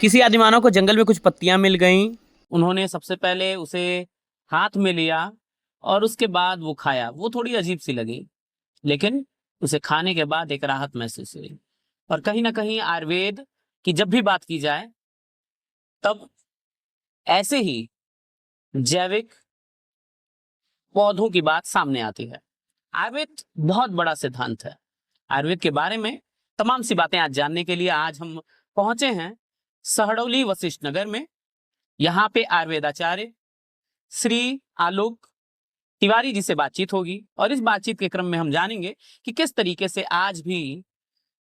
किसी आदिमानव को जंगल में कुछ पत्तियां मिल गईं। उन्होंने सबसे पहले उसे हाथ में लिया और उसके बाद वो खाया। वो थोड़ी अजीब सी लगी, लेकिन उसे खाने के बाद एक राहत महसूस हुई। और कहीं ना कहीं आयुर्वेद की जब भी बात की जाए, तब ऐसे ही जैविक पौधों की बात सामने आती है। आयुर्वेद बहुत बड़ा सिद्धांत है। आयुर्वेद के बारे में तमाम सी बातें आज जानने के लिए आज हम पहुंचे हैं सहडौली वशिष्ठ नगर में। यहाँ पे आयुर्वेदाचार्य श्री आलोक तिवारी जी से बातचीत होगी और इस बातचीत के क्रम में हम जानेंगे कि किस तरीके से आज भी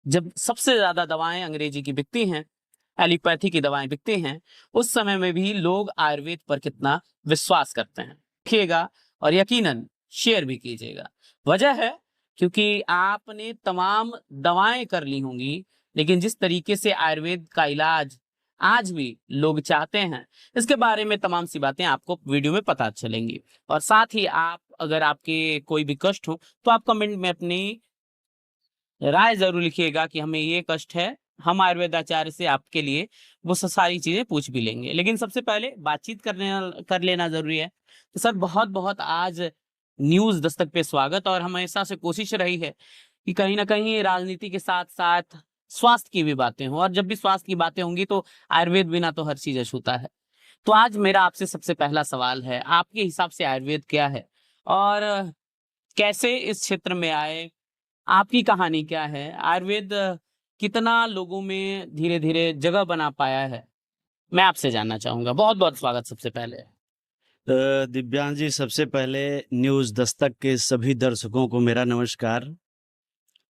जब सबसे ज्यादा दवाएं अंग्रेजी की बिकती हैं, एलोपैथी की दवाएं बिकती हैं, उस समय में भी लोग आयुर्वेद पर कितना विश्वास करते हैं। देखिएगा और यकीनन शेयर भी कीजिएगा। वजह है क्योंकि आपने तमाम दवाएं कर ली होंगी, लेकिन जिस तरीके से आयुर्वेद का इलाज आज भी लोग चाहते हैं, इसके बारे में तमाम सी बातें आपको वीडियो में पता चलेंगी। और साथ ही आप अगर आपके कोई भी कष्ट हो तो आप कमेंट में अपनी राय जरूर लिखिएगा कि हमें ये कष्ट है। हम आयुर्वेदाचार्य से आपके लिए वो सारी चीजें पूछ भी लेंगे, लेकिन सबसे पहले बातचीत कर लेना जरूरी है। तो सर, बहुत बहुत आज न्यूज दस्तक पे स्वागत। और हमेशा से कोशिश रही है कि कहीं ना कहीं राजनीति के साथ साथ स्वास्थ्य की भी बातें हों, और जब भी स्वास्थ्य की बातें होंगी तो आयुर्वेद बिना तो हर चीज अछूता है। तो आज मेरा आपसे सबसे पहला सवाल है, आपके हिसाब से आयुर्वेद क्या है और कैसे इस क्षेत्र में आए? आपकी कहानी क्या है? आयुर्वेद कितना लोगों में धीरे धीरे जगह बना पाया है, मैं आपसे जानना चाहूंगा। बहुत बहुत स्वागत सबसे पहले। दिव्यांश जी, सबसे पहले न्यूज़ दस्तक के सभी दर्शकों को मेरा नमस्कार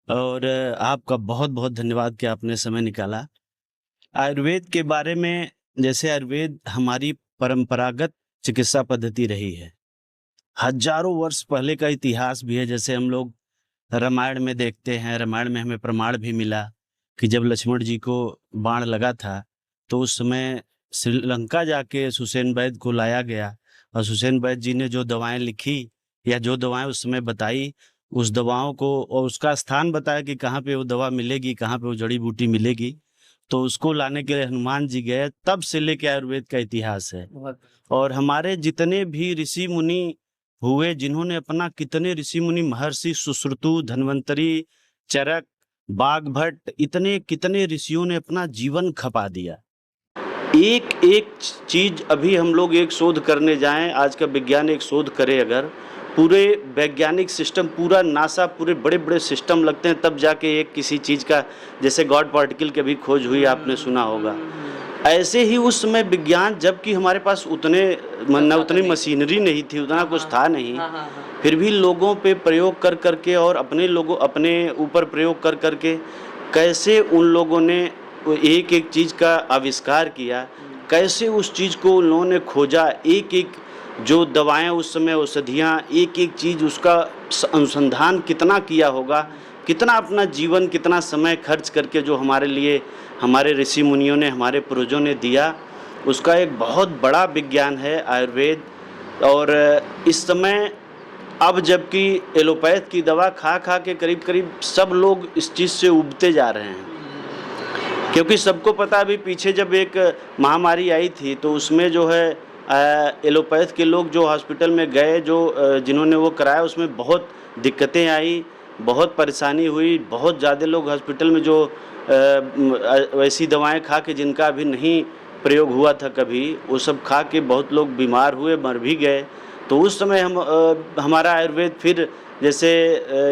और आपका बहुत बहुत धन्यवाद कि आपने समय निकाला। आयुर्वेद के बारे में, जैसे आयुर्वेद हमारी परंपरागत चिकित्सा पद्धति रही है, हजारों वर्ष पहले का इतिहास भी है। जैसे हम लोग रामायण में देखते हैं, रामायण में हमें प्रमाण भी मिला कि जब लक्ष्मण जी को बाण लगा था तो उस समय श्रीलंका जाके सुसेन वैद्य को लाया गया और सुसेन वैद्य जी ने जो दवाएं लिखी या जो दवाएं उस समय बताई, उस दवाओं को और उसका स्थान बताया कि कहाँ पे वो दवा मिलेगी, कहाँ पे वो जड़ी बूटी मिलेगी, तो उसको लाने के लिए हनुमान जी गए। तब से लेके आयुर्वेद का इतिहास है। और हमारे जितने भी ऋषि मुनि हुए, जिन्होंने अपना, कितने ऋषि मुनि, महर्षि सुश्रुतु, धन्वंतरी, चरक, बागभट्ट, इतने कितने ऋषियों ने अपना जीवन खपा दिया। एक एक चीज अभी हम लोग एक शोध करने जाएं, आज का विज्ञान एक शोध करे, अगर पूरे वैज्ञानिक सिस्टम, पूरा नासा, पूरे बड़े बड़े सिस्टम लगते हैं, तब जाके एक किसी चीज का, जैसे गॉड पार्टिकल की भी खोज हुई, आपने सुना होगा। ऐसे ही उस समय विज्ञान, जबकि हमारे पास उतनी मशीनरी नहीं थी, उतना कुछ था नहीं, फिर भी लोगों पे प्रयोग कर करके और अपने ऊपर प्रयोग कर करके कैसे उन लोगों ने एक एक चीज़ का आविष्कार किया, कैसे उस चीज़ को उन लोगों ने खोजा, एक एक जो दवाएं उस समय, औषधियाँ, एक एक चीज़ उसका अनुसंधान कितना किया होगा, कितना अपना जीवन, कितना समय खर्च करके जो हमारे लिए हमारे ऋषि मुनियों ने, हमारे पूर्वजों ने दिया, उसका एक बहुत बड़ा विज्ञान है आयुर्वेद। और इस समय अब जबकि एलोपैथ की दवा खा खा के करीब करीब सब लोग इस चीज़ से उबते जा रहे हैं, क्योंकि सबको पता, अभी पीछे जब एक महामारी आई थी तो उसमें जो है एलोपैथ के लोग जो हॉस्पिटल में गए, जो जिन्होंने वो कराया, उसमें बहुत दिक्कतें आई, बहुत परेशानी हुई। बहुत ज़्यादा लोग हॉस्पिटल में जो वैसी दवाएं खा के, जिनका अभी नहीं प्रयोग हुआ था कभी, वो सब खा के बहुत लोग बीमार हुए, मर भी गए। तो उस समय हमारा आयुर्वेद फिर, जैसे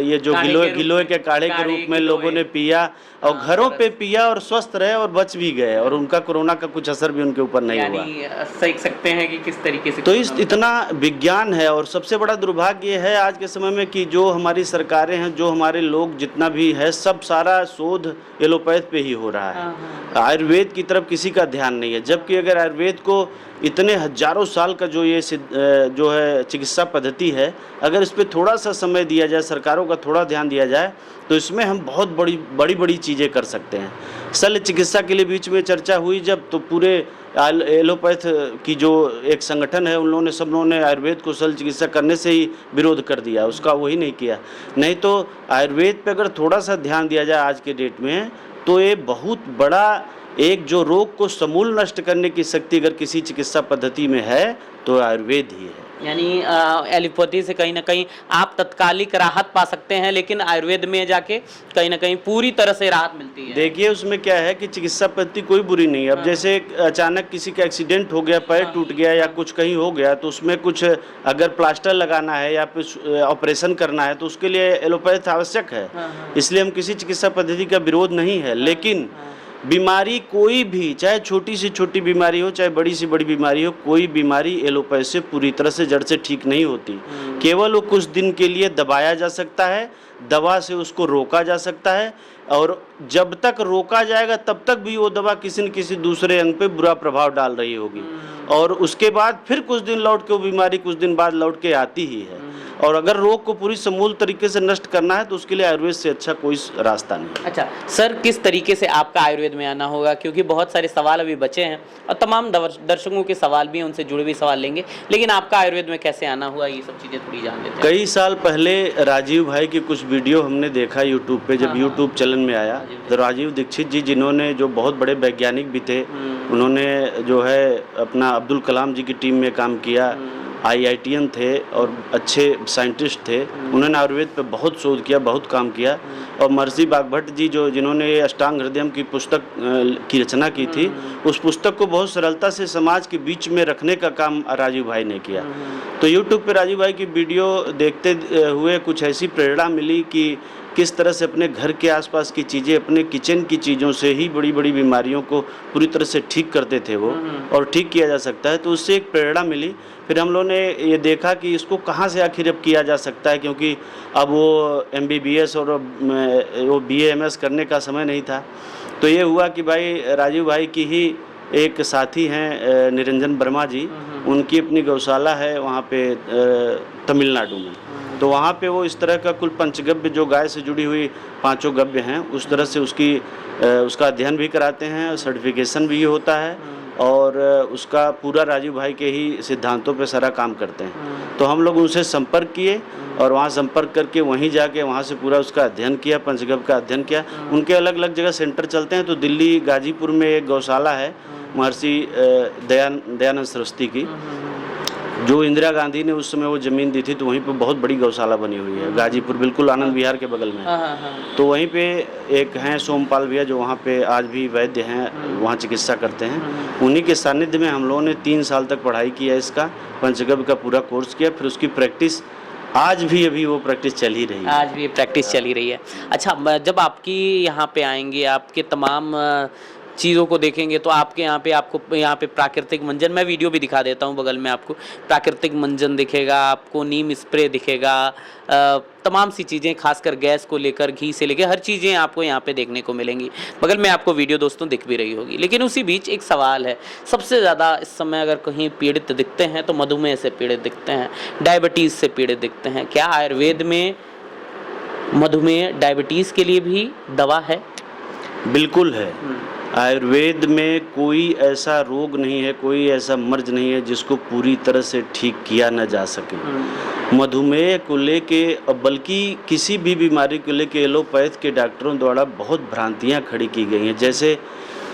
ये जो गिलोय के काढ़े के रूप में लोगों ने पिया और घरों पे पिया और स्वस्थ रहे और बच भी गए, और उनका कोरोना का कुछ असर भी उनके ऊपर नहीं हुआ। सीख सकते हैं कि किस तरीके से तो इतना विज्ञान है। और सबसे बड़ा दुर्भाग्य है आज के समय में कि जो हमारी सरकारें हैं, जो हमारे लोग जितना भी है, सब सारा शोध एलोपैथ पे ही हो रहा है। आयुर्वेद की तरफ किसी का ध्यान नहीं है। जबकि अगर आयुर्वेद को इतने हजारों साल का जो ये जो है चिकित्सा पद्धति है, अगर इस पर थोड़ा सा समय दिया जाए, सरकारों का थोड़ा ध्यान दिया जाए, तो इसमें हम बहुत बड़ी बड़ी चीज़ें कर सकते हैं। शल्य चिकित्सा के लिए बीच में चर्चा हुई जब, तो पूरे एलोपैथ की जो एक संगठन है, उन लोगों ने, सब लोगों ने आयुर्वेद को शल्य चिकित्सा करने से ही विरोध कर दिया, उसका वही नहीं किया। नहीं तो आयुर्वेद पे अगर थोड़ा सा ध्यान दिया जाए आज के डेट में, तो ये बहुत बड़ा एक जो रोग को समूल नष्ट करने की शक्ति अगर किसी चिकित्सा पद्धति में है तो आयुर्वेद ही है। यानी एलोपैथी से कहीं ना कहीं आप तत्कालिक राहत पा सकते हैं, लेकिन आयुर्वेद में जाके कहीं ना कहीं पूरी तरह से राहत मिलती है। देखिए उसमें क्या है कि चिकित्सा पद्धति कोई बुरी नहीं है। अब जैसे अचानक किसी का एक्सीडेंट हो गया, पैर टूट गया या कुछ कहीं हो गया, तो उसमें कुछ अगर प्लास्टर लगाना है या फिर ऑपरेशन करना है तो उसके लिए एलोपैथ आवश्यक है। इसलिए हम किसी चिकित्सा पद्धति का विरोध नहीं है, लेकिन बीमारी कोई भी, चाहे छोटी से छोटी बीमारी हो चाहे बड़ी से बड़ी बीमारी हो, कोई बीमारी एलोपैथ से पूरी तरह से जड़ से ठीक नहीं होती। केवल वो कुछ दिन के लिए दबाया जा सकता है, दवा से उसको रोका जा सकता है, और जब तक रोका जाएगा तब तक भी वो दवा किसी न किसी दूसरे अंग पे बुरा प्रभाव डाल रही होगी, और उसके बाद फिर कुछ दिन लौट के वो बीमारी कुछ दिन बाद लौट के आती ही है। और अगर रोग को पूरी समूल तरीके से नष्ट करना है तो उसके लिए आयुर्वेद से अच्छा कोई रास्ता नहीं। अच्छा सर, किस तरीके से आपका आयुर्वेद में आना होगा, क्योंकि बहुत सारे सवाल अभी बचे हैं और तमाम दर्शकों के सवाल भी हैं, उनसे जुड़े भी सवाल लेंगे, लेकिन आपका आयुर्वेद में कैसे आना हुआ ये सब चीज़ें थोड़ी जान लेते हैं। कई साल पहले राजीव भाई की कुछ वीडियो हमने देखा यूट्यूब पे, जब यूट्यूब चलन में आया तो राजीव दीक्षित जी, जिन्होंने जो बहुत बड़े वैज्ञानिक भी थे, उन्होंने जो है अपना अब्दुल कलाम जी की टीम में काम किया, IITian थे और अच्छे साइंटिस्ट थे, उन्होंने आयुर्वेद पे बहुत शोध किया, बहुत काम किया। और महर्षि बागभट्ट जी जो जिन्होंने अष्टांग हृदयम की पुस्तक की रचना की थी, उस पुस्तक को बहुत सरलता से समाज के बीच में रखने का काम राजीव भाई ने किया। तो यूट्यूब पे राजीव भाई की वीडियो देखते हुए कुछ ऐसी प्रेरणा मिली कि किस तरह से अपने घर के आसपास की चीज़ें, अपने किचन की चीज़ों से ही बड़ी बड़ी बीमारियों को पूरी तरह से ठीक करते थे वो, और ठीक किया जा सकता है। तो उससे एक प्रेरणा मिली। फिर हम लोगों ने ये देखा कि इसको कहाँ से आखिर अब किया जा सकता है, क्योंकि अब वो MBBS और वो BAMS करने का समय नहीं था। तो ये हुआ कि भाई राजीव भाई की ही एक साथी हैं निरंजन वर्मा जी, उनकी अपनी गौशाला है वहाँ पे तमिलनाडु में। तो वहाँ पे वो इस तरह का कुल पंचगव्य, जो गाय से जुड़ी हुई 5 गव्य हैं, उस तरह से उसका अध्ययन भी कराते हैं, सर्टिफिकेशन भी होता है, और उसका पूरा राजीव भाई के ही सिद्धांतों पे सारा काम करते हैं। तो हम लोग उनसे संपर्क किए और वहाँ संपर्क करके वहीं जाके वहाँ से पूरा उसका अध्ययन किया, पंचगव्य का अध्ययन किया। उनके अलग अलग जगह सेंटर चलते हैं। तो दिल्ली गाजीपुर में एक गौशाला है महर्षि दयानंद सरस्वती की, जो इंदिरा गांधी ने उस समय वो ज़मीन दी थी, तो वहीं पे बहुत बड़ी गौशाला बनी हुई है गाजीपुर, बिल्कुल आनंद विहार के बगल में। तो वहीं पे एक हैं सोमपाल भैया, जो वहाँ पे आज भी वैद्य हैं, वहाँ चिकित्सा करते हैं। उन्हीं के सानिध्य में हम लोगों ने 3 साल तक पढ़ाई किया, इसका पंचगव्य का पूरा कोर्स किया। फिर उसकी प्रैक्टिस आज भी अभी वो प्रैक्टिस चल ही रही है। आज भी प्रैक्टिस चल ही रही है। अच्छा, जब आपकी यहाँ पे आएंगे, आपके तमाम चीज़ों को देखेंगे, तो आपके आपको यहाँ पे प्राकृतिक मंजन, मैं वीडियो भी दिखा देता हूँ बगल में, आपको प्राकृतिक मंजन दिखेगा, आपको नीम स्प्रे दिखेगा, तमाम सी चीज़ें, खासकर गैस को लेकर, घी से लेकर हर चीज़ें आपको यहाँ पे देखने को मिलेंगी। बगल में आपको वीडियो दोस्तों दिख भी रही होगी। लेकिन उसी बीच एक सवाल है, सबसे ज़्यादा इस समय अगर कहीं पीड़ित दिखते हैं तो मधुमेह से पीड़ित दिखते हैं, डायबिटीज़ से पीड़ित दिखते हैं। क्या आयुर्वेद में मधुमेह, डायबिटीज़ के लिए भी दवा है? बिल्कुल है। आयुर्वेद में कोई ऐसा रोग नहीं है, कोई ऐसा मर्ज नहीं है जिसको पूरी तरह से ठीक किया न जा सके। मधुमेह को लेके, बल्कि किसी भी बीमारी को लेके एलोपैथ के डॉक्टरों द्वारा बहुत भ्रांतियां खड़ी की गई हैं। जैसे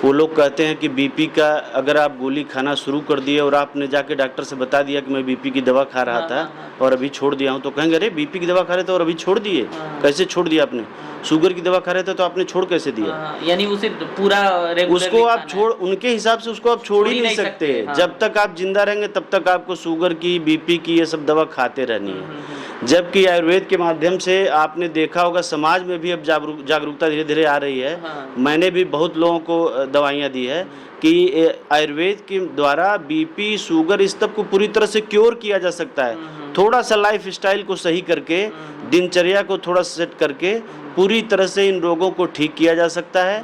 वो लोग कहते हैं कि बीपी का अगर आप गोली खाना शुरू कर दिए और आपने जाके डॉक्टर से बता दिया कि मैं बीपी की दवा खा रहा था और अभी छोड़ दिया हूँ, तो कहेंगे अरे बीपी की दवा खा रहे थे और अभी छोड़ दिए, कैसे छोड़ दिया आपने? शुगर की दवा खा रहे थे तो आपने छोड़ कैसे दिया? यानी उसे पूरा उसको आप छोड़, उनके हिसाब से उसको आप छोड़ ही नहीं सकते। जब तक आप जिंदा रहेंगे तब तक आपको शुगर की, बीपी की, ये सब दवा खाते रहनी है। जबकि आयुर्वेद के माध्यम से आपने देखा होगा समाज में भी अब जागरूकता धीरे धीरे आ रही है। मैंने भी बहुत लोगों को दवाइयाँ दी है कि आयुर्वेद के द्वारा बीपी, शुगर, इस सब को पूरी तरह से क्योर किया जा सकता है। थोड़ा सा लाइफ स्टाइल को सही करके, दिनचर्या को थोड़ा सेट करके पूरी तरह से इन रोगों को ठीक किया जा सकता है।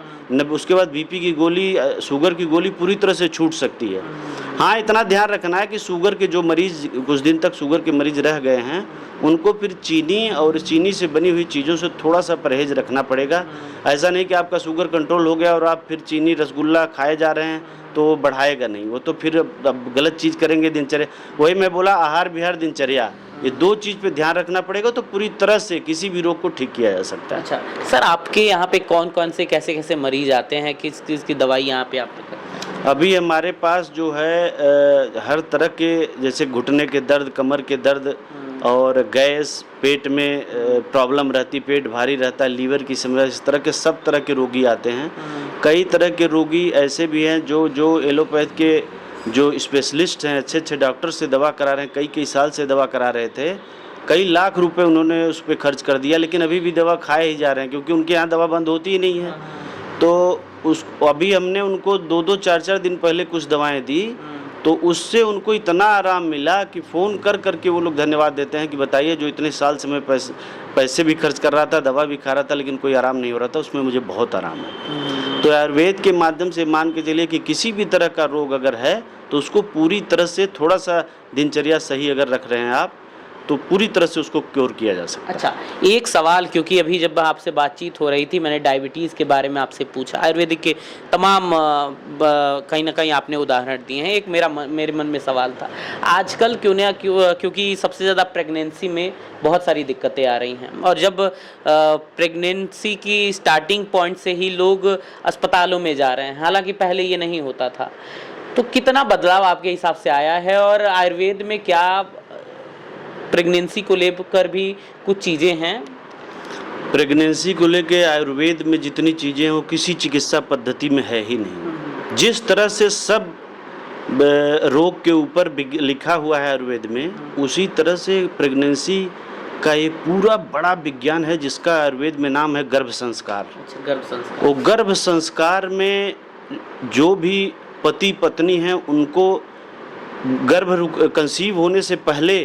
उसके बाद बीपी की गोली, शुगर की गोली पूरी तरह से छूट सकती है। हाँ, इतना ध्यान रखना है कि शुगर के जो मरीज कुछ दिन तक शुगर के मरीज रह गए हैं, उनको फिर चीनी और चीनी से बनी हुई चीज़ों से थोड़ा सा परहेज रखना पड़ेगा। ऐसा नहीं कि आपका शुगर कंट्रोल हो गया और आप फिर चीनी, रसगुल्ला खाए जा रहे हैं तो बढ़ाएगा नहीं, वो तो फिर गलत चीज़ करेंगे दिनचर्या। वही मैं बोला, आहार विहार दिनचर्या, ये 2 चीज़ पे ध्यान रखना पड़ेगा तो पूरी तरह से किसी भी रोग को ठीक किया जा सकता है। अच्छा सर, आपके यहाँ पे कौन कौन से कैसे कैसे मरीज आते हैं, किस चीज़ की दवाई यहाँ पे आप करते हैं? अभी हमारे पास जो है हर तरह के, जैसे घुटने के दर्द, कमर के दर्द और गैस, पेट में प्रॉब्लम रहती, पेट भारी रहता है, लीवर की समस्या, इस तरह के सब तरह के रोगी आते हैं। कई तरह के रोगी ऐसे भी हैं जो एलोपैथ के जो स्पेशलिस्ट हैं, अच्छे अच्छे डॉक्टर से दवा करा रहे हैं, कई साल से दवा करा रहे थे, कई लाख रुपए उन्होंने उस पर खर्च कर दिया, लेकिन अभी भी दवा खाए ही जा रहे हैं क्योंकि उनके यहाँ दवा बंद होती ही नहीं है। तो अभी हमने उनको 2-2, 4-4 दिन पहले कुछ दवाएं दी, तो उससे उनको इतना आराम मिला कि फ़ोन कर करके वो लोग धन्यवाद देते हैं कि बताइए, जो इतने साल से मैं पैसे भी खर्च कर रहा था, दवा भी खा रहा था, लेकिन कोई आराम नहीं हो रहा था, उसमें मुझे बहुत आराम है। तो आयुर्वेद के माध्यम से मान के चलिए कि किसी भी तरह का रोग अगर है तो उसको पूरी तरह से, थोड़ा सा दिनचर्या सही अगर रख रहे हैं आप, तो पूरी तरह से उसको क्योर किया जा सकता है। अच्छा, एक सवाल, क्योंकि अभी जब आपसे बातचीत हो रही थी मैंने डायबिटीज़ के बारे में आपसे पूछा, आयुर्वेदिक के तमाम कहीं ना कहीं आपने उदाहरण दिए हैं। एक मेरे मन में सवाल था, आजकल क्योंकि सबसे ज़्यादा प्रेगनेंसी में बहुत सारी दिक्कतें आ रही हैं, और जब प्रेगनेंसी की स्टार्टिंग पॉइंट से ही लोग अस्पतालों में जा रहे हैं, हालांकि पहले ये नहीं होता था, तो कितना बदलाव आपके हिसाब से आया है? और आयुर्वेद में क्या प्रेगनेंसी को लेकर भी कुछ चीज़ें हैं? प्रेगनेंसी को लेकर आयुर्वेद में जितनी चीज़ें हैं वो किसी चिकित्सा पद्धति में है ही नहीं। जिस तरह से सब रोग के ऊपर लिखा हुआ है आयुर्वेद में, उसी तरह से प्रेगनेंसी का एक पूरा बड़ा विज्ञान है जिसका आयुर्वेद में नाम है गर्भ संस्कार। अच्छा, गर्भ संस्कार। वो गर्भ संस्कार में जो भी पति पत्नी हैं उनको गर्भ कंसीव होने से पहले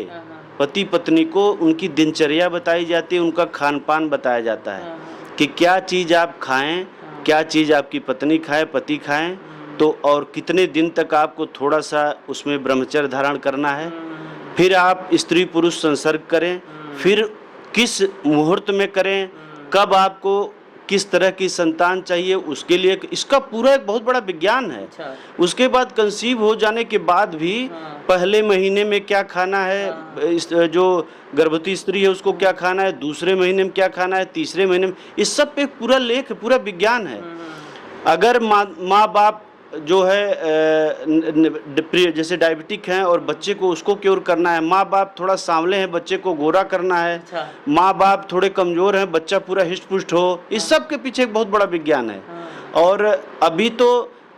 पति पत्नी को उनकी दिनचर्या बताई जाती है, उनका खान पान बताया जाता है कि क्या चीज़ आप खाएं, क्या चीज़ आपकी पत्नी खाए, पति खाएं, तो और कितने दिन तक आपको थोड़ा सा उसमें ब्रह्मचर्य धारण करना है, फिर आप स्त्री पुरुष संसर्ग करें, फिर किस मुहूर्त में करें, कब आपको किस तरह की संतान चाहिए, उसके लिए इसका पूरा एक बहुत बड़ा विज्ञान है। अच्छा। उसके बाद कंसीव हो जाने के बाद भी पहले महीने में क्या खाना है, जो गर्भवती स्त्री है उसको क्या खाना है, दूसरे महीने में क्या खाना है, तीसरे महीने में, इस सब पे पूरा लेख, पूरा विज्ञान है। अगर माँ बाप जो है जैसे डायबिटिक हैं और बच्चे को उसको क्योर करना है, माँ बाप थोड़ा सांवले हैं, बच्चे को गोरा करना है, अच्छा। माँ बाप थोड़े कमज़ोर हैं, बच्चा पूरा हिष्ट पुष्ट हो, इस सब के पीछे एक बहुत बड़ा विज्ञान है। और अभी तो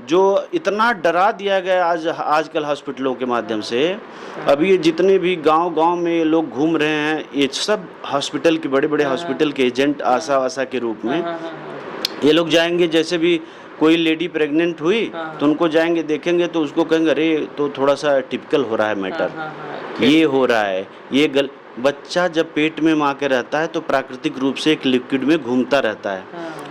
जो इतना डरा दिया गया आजकल हॉस्पिटलों के माध्यम से, अभी ये जितने भी गांव में लोग घूम रहे हैं, ये सब हॉस्पिटल के बड़े हॉस्पिटल के एजेंट आशा के रूप में ये लोग जाएंगे। जैसे भी कोई लेडी प्रेग्नेंट हुई तो उनको जाएंगे, देखेंगे तो उसको कहेंगे अरे तो थोड़ा सा टिपिकल हो रहा है मैटर, ये हो रहा है, ये बच्चा जब पेट में माँ के रहता है तो प्राकृतिक रूप से एक लिक्विड में घूमता रहता है,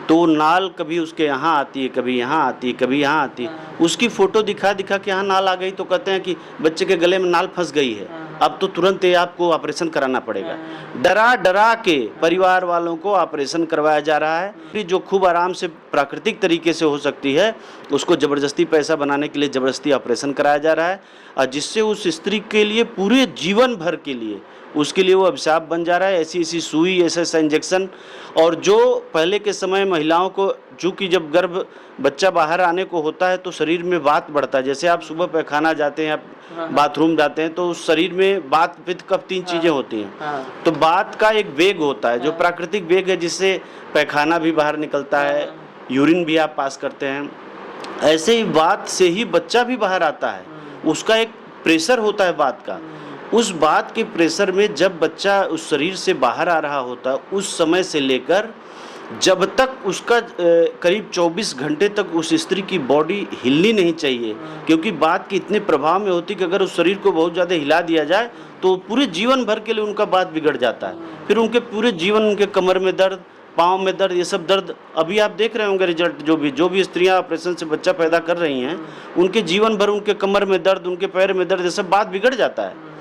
तो नाल कभी उसके यहाँ आती है, कभी यहाँ आती है, कभी यहाँ आती है, उसकी फोटो दिखा के यहाँ नाल आ गई तो कहते हैं कि बच्चे के गले में नाल फंस गई है, अब तो तुरंत ये आपको ऑपरेशन कराना पड़ेगा। डरा के परिवार वालों को ऑपरेशन करवाया जा रहा है। फिर जो खूब आराम से प्राकृतिक तरीके से हो सकती है उसको ज़बरदस्ती पैसा बनाने के लिए ज़बरदस्ती ऑपरेशन कराया जा रहा है, और जिससे उस स्त्री के लिए पूरे जीवन भर के लिए उसके लिए वो अभिशाप बन जा रहा है। ऐसी सुई, ऐसा इंजेक्शन। और जो पहले के समय महिलाओं को, चूँकि जब गर्भ बच्चा बाहर आने को होता है तो शरीर में वात बढ़ता है, जैसे आप सुबह पैखाना जाते हैं या बाथरूम जाते हैं तो उस शरीर में वात पित्त कफ 3 चीज़ें होती हैं। तो वात का एक वेग होता है जो प्राकृतिक वेग है, जिससे पैखाना भी बाहर निकलता है, यूरिन भी आप पास करते हैं। ऐसे ही वात से ही बच्चा भी बाहर आता है, उसका एक प्रेशर होता है वात का। उस बात के प्रेशर में जब बच्चा उस शरीर से बाहर आ रहा होता है, उस समय से लेकर जब तक उसका करीब 24 घंटे तक उस स्त्री की बॉडी हिलनी नहीं चाहिए, क्योंकि बात के इतने प्रभाव में होती कि अगर उस शरीर को बहुत ज़्यादा हिला दिया जाए तो पूरे जीवन भर के लिए उनका बात बिगड़ जाता है। फिर उनके पूरे जीवन, उनके कमर में दर्द, पाँव में दर्द, ये सब दर्द अभी आप देख रहे होंगे रिजल्ट। जो भी स्त्रियां ऑपरेशन से बच्चा पैदा कर रही हैं, उनके जीवन भर उनके कमर में दर्द, उनके पैर में दर्द, ये सब बात बिगड़ जाता है।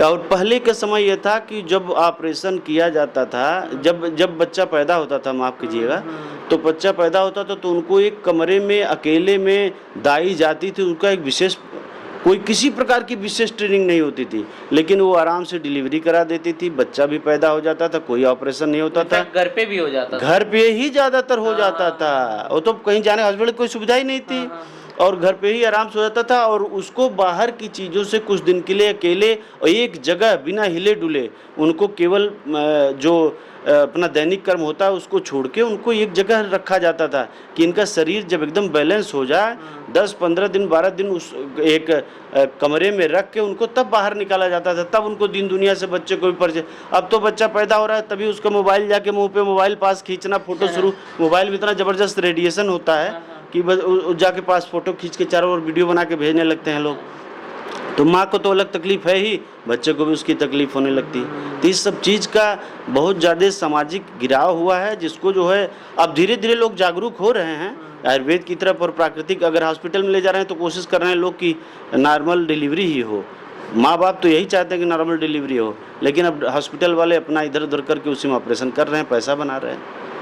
और पहले के समय ये था कि जब ऑपरेशन किया जाता था, जब बच्चा पैदा होता था, माफ़ कीजिएगा, तो बच्चा पैदा होता था तो उनको एक कमरे में अकेले में दाई जाती थी, उनका एक विशेष कोई किसी प्रकार की विशेष ट्रेनिंग नहीं होती थी, लेकिन वो आराम से डिलीवरी करा देती थी, बच्चा भी पैदा हो जाता था, कोई ऑपरेशन नहीं होता था, घर पे भी हो जाता था। घर पे ही ज्यादातर हो जाता था। वो तो कहीं जाने हॉस्पिटल की कोई सुविधा ही नहीं थी, और घर पे ही आराम से हो जाता था। और उसको बाहर की चीज़ों से कुछ दिन के लिए अकेले और एक जगह बिना हिले डुले, उनको केवल जो अपना दैनिक कर्म होता है उसको छोड़ के उनको एक जगह रखा जाता था कि इनका शरीर जब एकदम बैलेंस हो जाए 10-15 दिन 12 दिन उस एक कमरे में रख के उनको तब बाहर निकाला जाता था, तब उनको दिन दुनिया से बच्चे को भी परिचय। अब तो बच्चा पैदा हो रहा है तभी उसका मोबाइल जाके मुंह पे मोबाइल पास खींचना, फोटो शुरू। मोबाइल में इतना ज़बरदस्त रेडिएशन होता है कि जाके पास फोटो खींच के चारों ओर वीडियो बना के भेजने लगते हैं लोग। तो माँ को तो अलग तकलीफ है ही, बच्चे को भी उसकी तकलीफ होने लगती है। तो इस सब चीज़ का बहुत ज़्यादा सामाजिक गिराव हुआ है, जिसको जो है अब धीरे धीरे लोग जागरूक हो रहे हैं आयुर्वेद की तरफ और प्राकृतिक। अगर हॉस्पिटल में ले जा रहे हैं तो कोशिश कर रहे हैं लोग कि नॉर्मल डिलीवरी ही हो। माँ बाप तो यही चाहते हैं कि नॉर्मल डिलीवरी हो, लेकिन अब हॉस्पिटल वाले अपना इधर उधर करके उसी में ऑपरेशन कर रहे हैं, पैसा बना रहे हैं।